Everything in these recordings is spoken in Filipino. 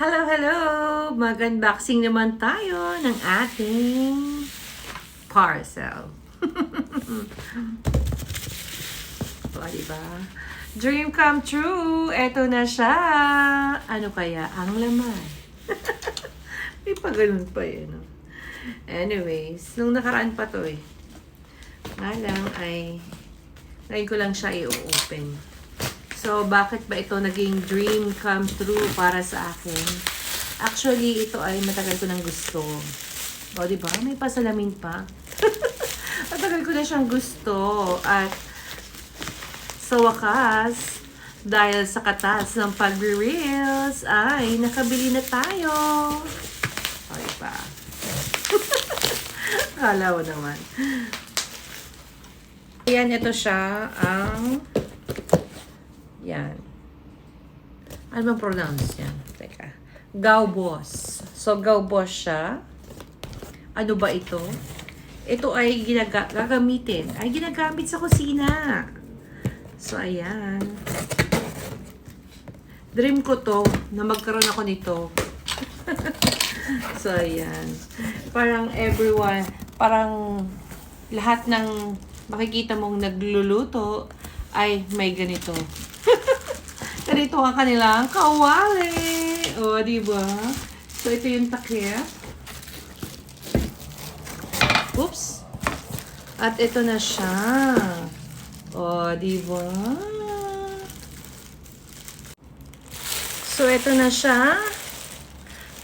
Hello, hello! Mag-unboxing naman tayo ng ating parcel. O, diba? Dream come true! Eto na siya! Ano kaya ang laman? May pa ganun pa no? Anyways, nung nakaraan pa to nga lang ay ngayon ko lang siya i-open. So, bakit ba ito naging dream come true para sa akin? Actually, ito ay matagal ko nang gusto. O, diba? May pasalamin pa. Matagal ko na siyang gusto. At sa wakas, dahil sa katas ng pag-reels, ay nakabili na tayo. O, diba? Kala mo naman. Ayan, ito siya ang yan. Ano bang pronounce yan? Teka. Gaubos. So, gaubos siya. Ano ba ito? Ito ay gagamitin. Ay, ginagamit sa kusina. So, ayan. Dream ko to na magkaroon ako nito. So, ayan. Parang everyone, parang lahat ng makikita mong nagluluto ay may ganito. Ganito ang kanilang kawali. O, diba? So, ito yung takip. Oops. At ito na siya. O, diba? So, ito na siya.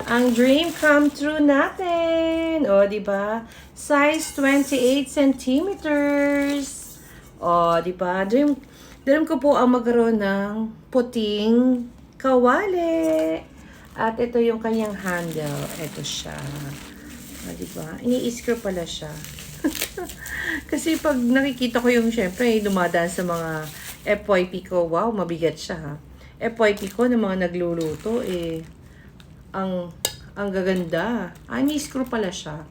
Ang dream come true natin. O, diba? Size 28 centimeters. O, diba? Dream ko po ang magkaroon ng puting kawali. At ito yung kanyang handle. Ito siya. O, diba? Ini-screw pala siya. Kasi pag nakikita ko yung, syempre, dumadaan sa mga FYP ko, wow, mabigat siya, ha? FYP ko ng mga nagluluto, ang gaganda. Ini-screw pala siya.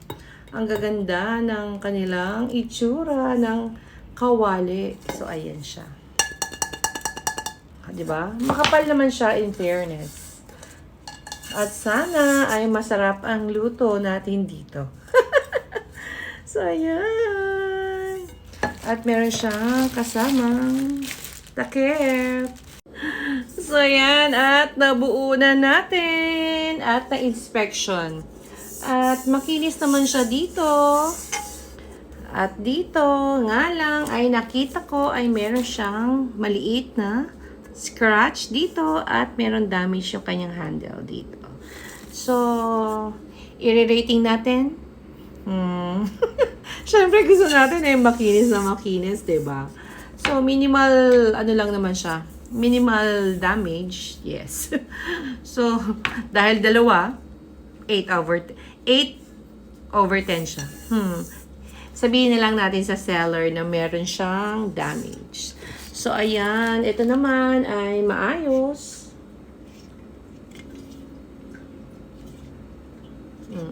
Ang gaganda ng kanilang itsura ng kawali. So, ayan siya. Diba? Makapal naman siya in fairness. At sana ay masarap ang luto natin dito. So, ayan. At meron siyang kasamang takip. So, ayan. At nabuo na natin. At na-inspection. At makinis naman siya dito. At dito, nga lang, ay nakita ko ay meron siyang maliit na scratch dito at meron damage yung kanyang handle dito. So, i-rating natin. Siyempre, gusto natin ay makinis na makinis, diba? So, minimal, ano lang naman siya. Minimal damage, yes. So, dahil dalawa, 8 over 10 siya. Sabihin na lang natin sa seller na meron siyang damage. So, ayan. Ito naman ay maayos.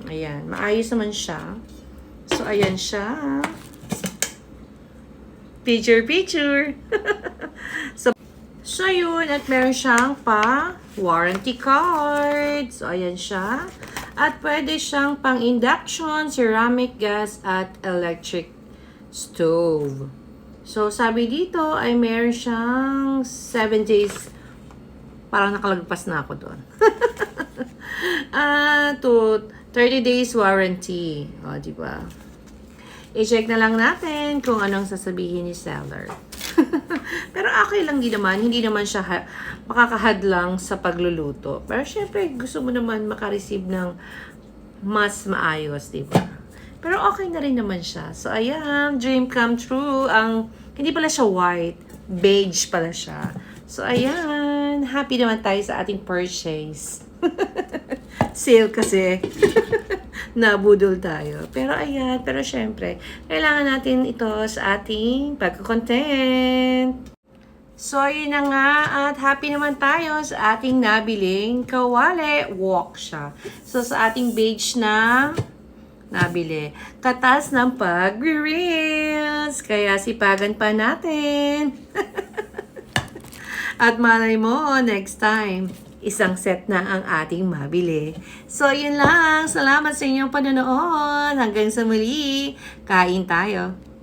Ayan. Maayos naman siya. So, ayan siya. Picture. So, yun. At meron siyang warranty card. So, ayan siya. At pwede siyang pang-induction, ceramic gas, at electric stove. So, sabi dito ay meron siyang 7 days. Parang nakalagpas na ako doon. To 30 days warranty. O, diba? I-check na lang natin kung anong sasabihin ni seller. Pero okay lang din naman. Hindi naman siya makakahadlang sa pagluluto. Pero syempre, gusto mo naman makareceive ng mas maayos, diba? Pero okay na rin naman siya. So, ayan, dream come true. Hindi pala siya white, beige pala siya. So, ayan, happy naman tayo sa ating purchase. Sale kasi. Nabudol tayo. Pero ayan, pero syempre, kailangan natin ito sa ating pagka-content. So, yun na nga, at happy naman tayo sa ating nabiling kawali. Walk siya. So, sa ating beige na nabili. Katas ng pag-reels. Kaya sipagan pa natin. At malay mo, next time, isang set na ang ating mabili. So, yun lang. Salamat sa inyong panonood. Hanggang sa muli. Kain tayo.